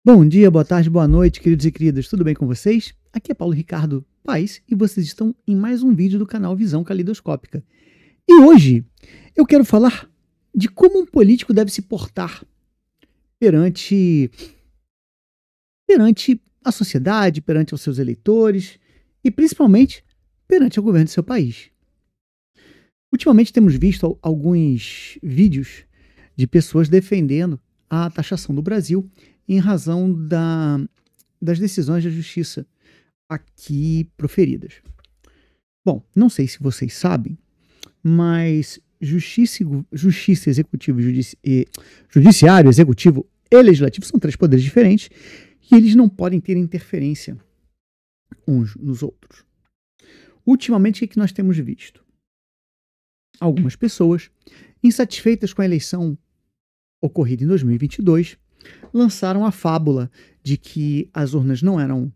Bom dia, boa tarde, boa noite, queridos e queridas, tudo bem com vocês? Aqui é Paulo Ricardo Paes e vocês estão em mais um vídeo do canal Visão Calidoscópica. E hoje eu quero falar de como um político deve se portar perante a sociedade, perante os seus eleitores e principalmente perante o governo do seu país. Ultimamente temos visto alguns vídeos de pessoas defendendo a taxação do Brasil em razão das decisões da justiça aqui proferidas. Bom, não sei se vocês sabem, mas judiciário, executivo e legislativo são três poderes diferentes e eles não podem ter interferência uns nos outros. Ultimamente, o que nós temos visto? Algumas pessoas, insatisfeitas com a eleição ocorrida em 2022, lançaram a fábula de que as urnas não eram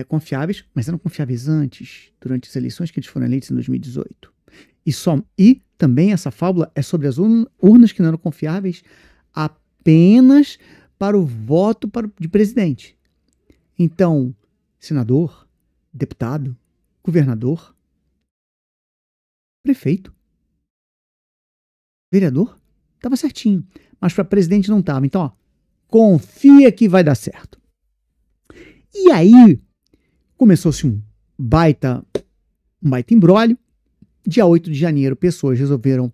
confiáveis, mas eram confiáveis antes, durante as eleições que eles foram eleitos em 2018. E também essa fábula é sobre as urnas que não eram confiáveis apenas para o voto de presidente. Então, senador, deputado, governador, prefeito, vereador, estava certinho, mas para presidente não estava. Então, ó, confia que vai dar certo. E aí, começou-se um baita imbróglio. Dia 8 de janeiro, pessoas resolveram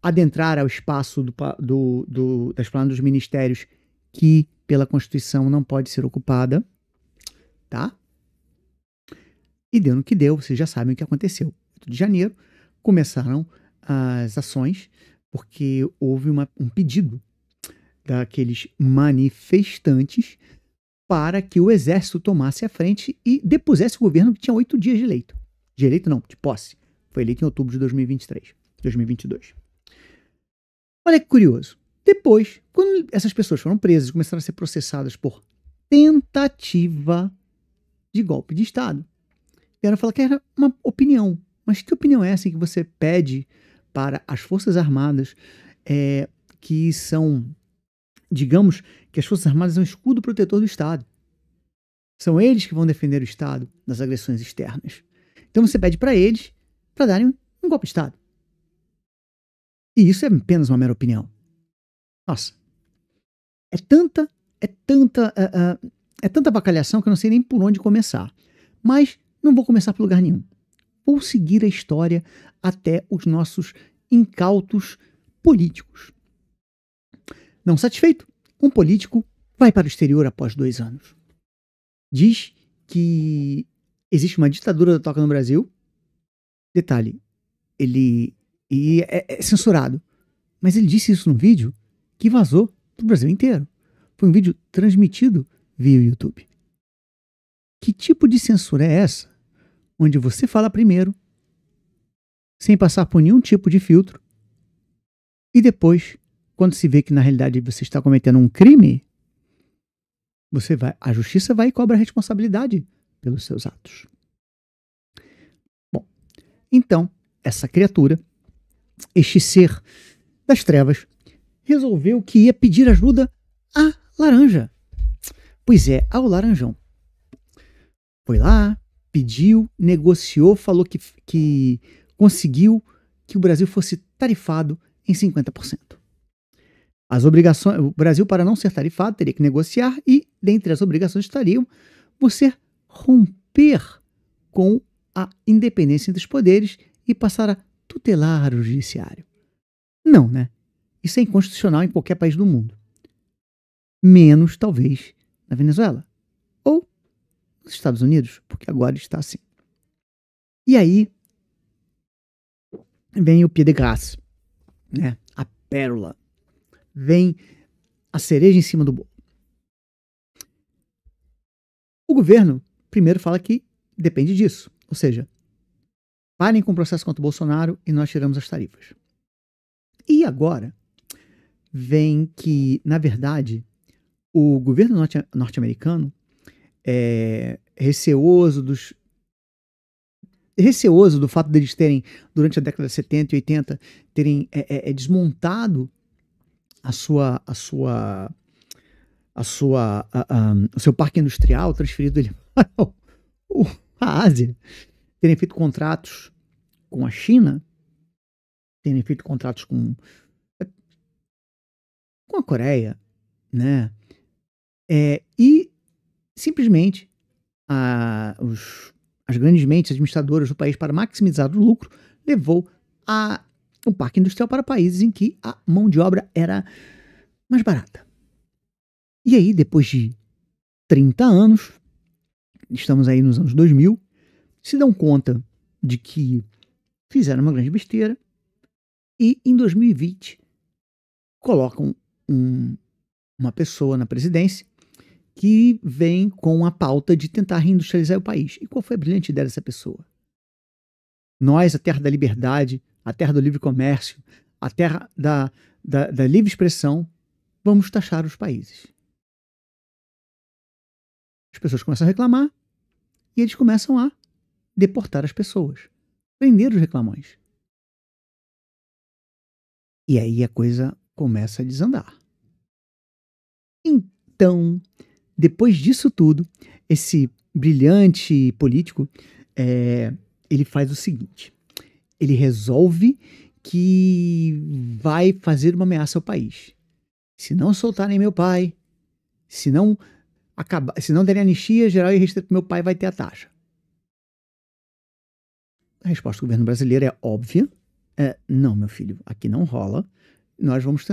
adentrar ao espaço da esplanada dos ministérios que, pela Constituição, não pode ser ocupada. Tá? E deu no que deu, vocês já sabem o que aconteceu. 8 de janeiro, começaram as ações, porque houve um pedido daqueles manifestantes para que o exército tomasse a frente e depusesse o governo que tinha 8 dias de eleito. De eleito não, de posse. Foi eleito em outubro de 2022. Olha que curioso. Depois, quando essas pessoas foram presas e começaram a ser processadas por tentativa de golpe de Estado, vieram falar que era uma opinião. Mas que opinião é essa que você pede para as Forças Armadas, que são, digamos, que as Forças Armadas são o escudo protetor do Estado. São eles que vão defender o Estado das agressões externas. Então você pede para eles para darem um golpe de Estado. E isso é apenas uma mera opinião. Nossa, é tanta avacalhação que eu não sei nem por onde começar. Mas não vou começar por lugar nenhum. Vou seguir a história até os nossos incautos políticos. Não satisfeito, um político vai para o exterior após 2 anos. Diz que existe uma ditadura da toca no Brasil. Detalhe, ele é censurado. Mas ele disse isso no vídeo que vazou para o Brasil inteiro. Foi um vídeo transmitido via YouTube. Que tipo de censura é essa? Onde você fala primeiro, sem passar por nenhum tipo de filtro, e depois, quando se vê que na realidade você está cometendo um crime, a justiça vai e cobra a responsabilidade pelos seus atos. Bom, então, essa criatura, este ser das trevas, resolveu que ia pedir ajuda à laranja. Pois é, ao laranjão. Foi lá, pediu, negociou, falou que conseguiu que o Brasil fosse tarifado em 50%. As obrigações, o Brasil, para não ser tarifado, teria que negociar e, dentre as obrigações estariam você romper com a independência entre os poderes e passar a tutelar o judiciário. Não, né? Isso é inconstitucional em qualquer país do mundo. Menos, talvez, na Venezuela. Ou nos Estados Unidos, porque agora está assim. E aí vem o pied de grace, né? A pérola. Vem a cereja em cima do bolo. O governo primeiro fala que depende disso. Ou seja, parem com o processo contra o Bolsonaro e nós tiramos as tarifas. E agora vem que, na verdade, o governo norte-americano é receoso do fato deles terem, durante a década de 70 e 80, terem desmontado a sua o seu parque industrial, transferido ele para a Ásia, terem feito contratos com a China, terem feito contratos com a Coreia, né? E simplesmente as grandes mentes administradoras do país, para maximizar o lucro, levou o parque industrial para países em que a mão de obra era mais barata. E aí, depois de 30 anos, estamos aí nos anos 2000, se dão conta de que fizeram uma grande besteira e em 2020 colocam uma pessoa na presidência que vem com a pauta de tentar reindustrializar o país. E qual foi a brilhante ideia dessa pessoa? Nós, a terra da liberdade, a terra do livre comércio, a terra da livre expressão, vamos taxar os países. As pessoas começam a reclamar e eles começam a deportar as pessoas, prender os reclamões. E aí a coisa começa a desandar. Então, depois disso tudo, esse brilhante político, ele faz o seguinte: ele resolve que vai fazer uma ameaça ao país. Se não soltarem meu pai, se não derem anistia geral e restrita para meu pai, vai ter a taxa. A resposta do governo brasileiro é óbvia. Não, meu filho, aqui não rola. Nós vamos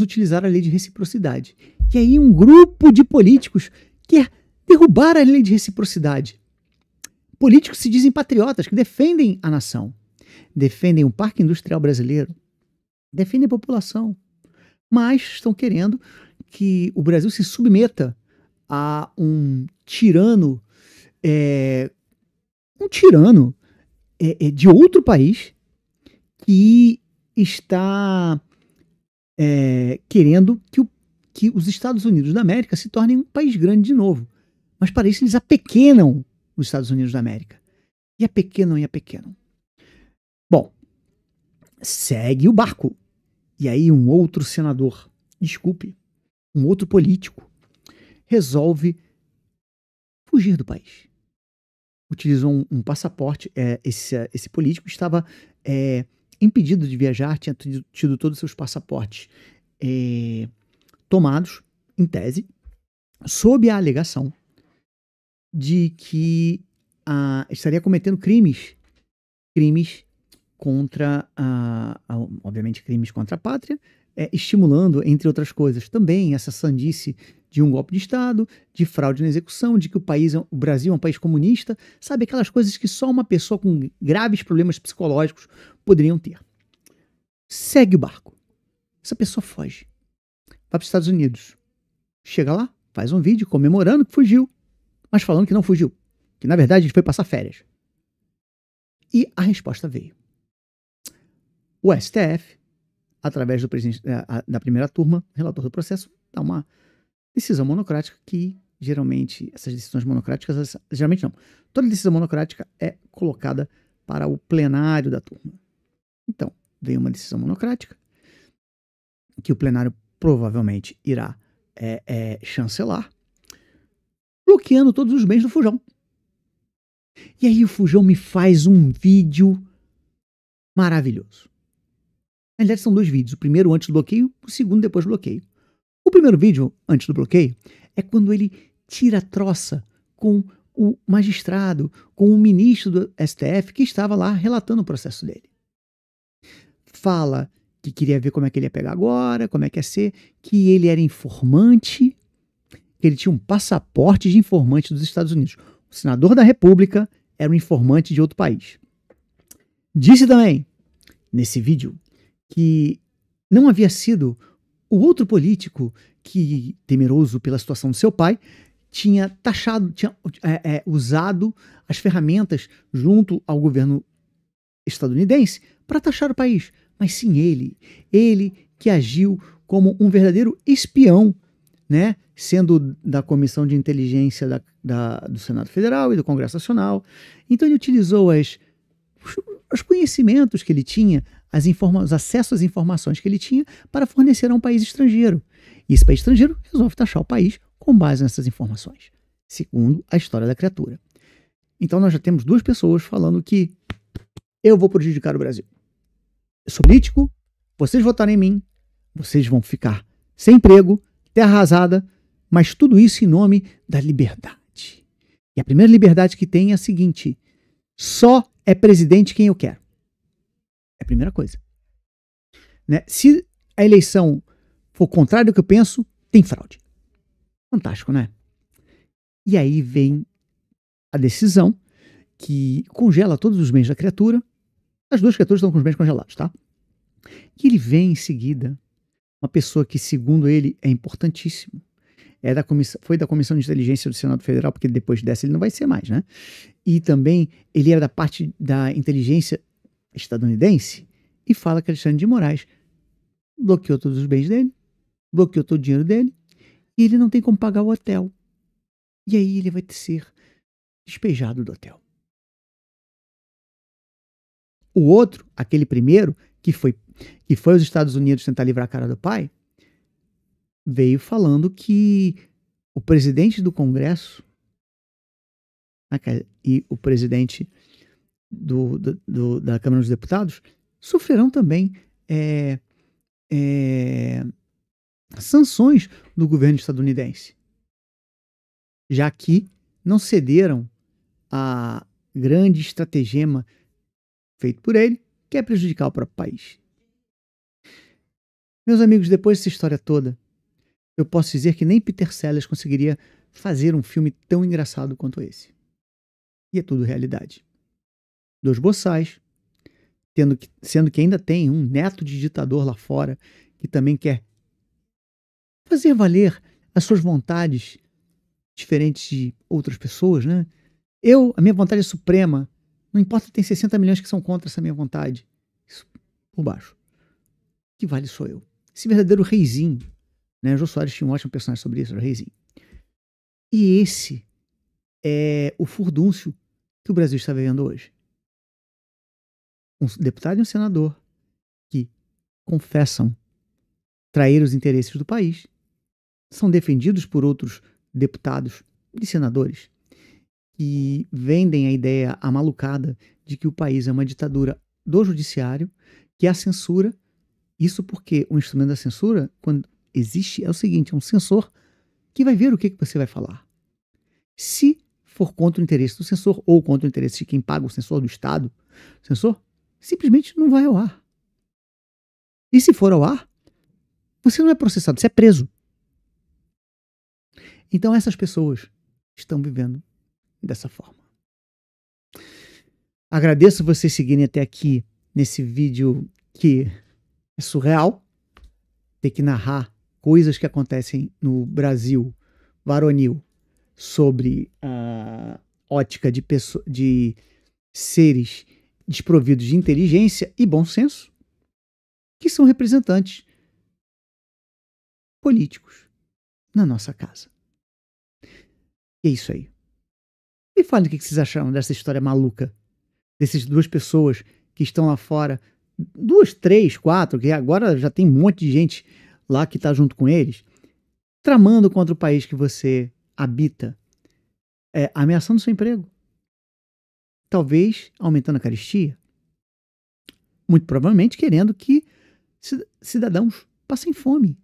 utilizar a lei de reciprocidade. E aí um grupo de políticos quer derrubar a lei de reciprocidade. Políticos se dizem patriotas, que defendem a nação, defendem o parque industrial brasileiro, defendem a população, mas estão querendo que o Brasil se submeta a um tirano de outro país que está querendo que os Estados Unidos da América se tornem um país grande de novo. Mas para isso eles apequenam os Estados Unidos da América. E apequenam. Bom, segue o barco. E aí um outro político, resolve fugir do país. Utilizou um passaporte. Esse político estava impedido de viajar, tinha tido todos os seus passaportes tomados, em tese, sob a alegação de que estaria cometendo crimes contra, obviamente, crimes contra a pátria, estimulando, entre outras coisas, também essa sandice de um golpe de Estado, de fraude na execução, de que o Brasil é um país comunista, sabe, aquelas coisas que só uma pessoa com graves problemas psicológicos poderiam ter. Segue o barco. Essa pessoa foge. Vai para os Estados Unidos. Chega lá, faz um vídeo comemorando que fugiu, mas falando que não fugiu, que na verdade ele foi passar férias. E a resposta veio. O STF, através do presidente da primeira turma, relator do processo, dá uma decisão monocrática que, geralmente, essas decisões monocráticas, geralmente não, toda decisão monocrática é colocada para o plenário da turma. Então, veio uma decisão monocrática que o plenário provavelmente irá chancelar, bloqueando todos os bens do Fujão. E aí o Fujão me faz um vídeo maravilhoso. Na verdade, são dois vídeos. O primeiro antes do bloqueio, o segundo depois do bloqueio. O primeiro vídeo, antes do bloqueio, é quando ele tira a troça com o magistrado, com o ministro do STF que estava lá relatando o processo dele. Fala que queria ver como é que ele ia pegar agora, como é que ia ser, que ele era informante, que ele tinha um passaporte de informante dos Estados Unidos. O senador da República era um informante de outro país. Disse também, nesse vídeo, que não havia sido o outro político que, temeroso pela situação do seu pai, tinha usado as ferramentas junto ao governo estadunidense para taxar o país. Mas sim ele que agiu como um verdadeiro espião, né? Sendo da Comissão de Inteligência do Senado Federal e do Congresso Nacional. Então ele utilizou os conhecimentos que ele tinha, os acessos às informações que ele tinha para fornecer a um país estrangeiro. E esse país estrangeiro resolve taxar o país com base nessas informações, segundo a história da criatura. Então nós já temos duas pessoas falando que eu vou prejudicar o Brasil. Eu sou político, vocês votarem em mim, vocês vão ficar sem emprego, terra arrasada, mas tudo isso em nome da liberdade. E a primeira liberdade que tem é a seguinte: só é presidente quem eu quero. É a primeira coisa. Né? Se a eleição for contrário do que eu penso, tem fraude. Fantástico, né? E aí vem a decisão que congela todos os bens da criatura. As duas criaturas estão com os bens congelados, tá? E ele vem em seguida uma pessoa que, segundo ele, é importantíssimo. Foi da Comissão de Inteligência do Senado Federal, porque depois dessa ele não vai ser mais, né? E também ele era da parte da inteligência estadunidense e fala que Alexandre de Moraes bloqueou todos os bens dele, bloqueou todo o dinheiro dele e ele não tem como pagar o hotel. E aí ele vai ser despejado do hotel. O outro, aquele primeiro, que foi aos Estados Unidos tentar livrar a cara do pai, veio falando que o presidente do Congresso e o presidente da Câmara dos Deputados sofrerão também sanções do governo estadunidense, já que não cederam a grande estratagema feito por ele, que é prejudicar o próprio país. Meus amigos, depois dessa história toda, eu posso dizer que nem Peter Sellers conseguiria fazer um filme tão engraçado quanto esse. E é tudo realidade. Dois boçais, sendo que ainda tem um neto de ditador lá fora que também quer fazer valer as suas vontades diferentes de outras pessoas, né? A minha vontade é suprema. Não importa que tem 60 milhões que são contra essa minha vontade. Isso por baixo. O que vale sou eu. Esse verdadeiro reizinho. Né? O Jô Soares tinha um ótimo personagem sobre isso, o reizinho. E esse é o furdúncio que o Brasil está vivendo hoje. Um deputado e um senador que confessam trair os interesses do país são defendidos por outros deputados e senadores que vendem a ideia amalucada de que o país é uma ditadura do judiciário, que a censura, isso porque o instrumento da censura, quando existe, é o seguinte, é um censor que vai ver o que você vai falar. Se for contra o interesse do censor ou contra o interesse de quem paga o censor do Estado, o censor simplesmente não vai ao ar. E se for ao ar, você não é processado, você é preso. Então essas pessoas estão vivendo dessa forma. Agradeço vocês seguirem até aqui nesse vídeo que é surreal, ter que narrar coisas que acontecem no Brasil varonil sobre a ótica de seres desprovidos de inteligência e bom senso, que são representantes políticos na nossa casa. E é isso aí. Me falem o que vocês acharam dessa história maluca, dessas duas pessoas que estão lá fora, 2, 3, 4, que agora já tem um monte de gente lá que está junto com eles, tramando contra o país que você habita, ameaçando seu emprego. Talvez aumentando a carestia. Muito provavelmente querendo que cidadãos passem fome.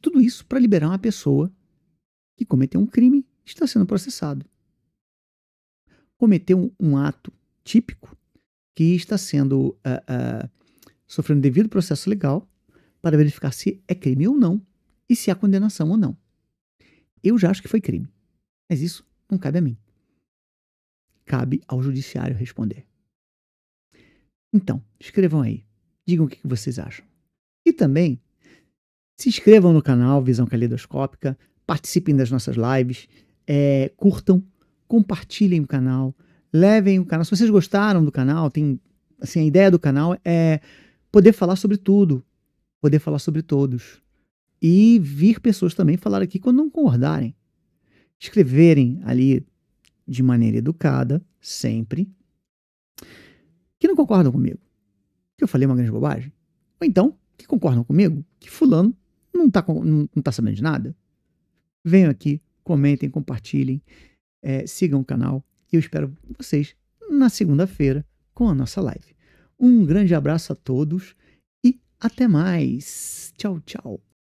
Tudo isso para liberar uma pessoa que cometeu um crime e está sendo processado. Cometeu um ato típico que está sendo sofrendo devido processo legal para verificar se é crime ou não e se há condenação ou não. Eu já acho que foi crime, mas isso não cabe a mim. Cabe ao judiciário responder. Então, escrevam aí. Digam o que vocês acham. E também, se inscrevam no canal Visão Caleidoscópica, participem das nossas lives, curtam, compartilhem o canal, levem o canal. Se vocês gostaram do canal, a ideia do canal é poder falar sobre tudo, poder falar sobre todos. E vir pessoas também falar aqui quando não concordarem. Escreverem ali de maneira educada, sempre, que não concordam comigo. que eu falei uma grande bobagem. Ou então, que concordam comigo, que fulano não tá sabendo de nada. Venham aqui, comentem, compartilhem, sigam o canal. E eu espero vocês na segunda-feira com a nossa live. Um grande abraço a todos e até mais. Tchau, tchau.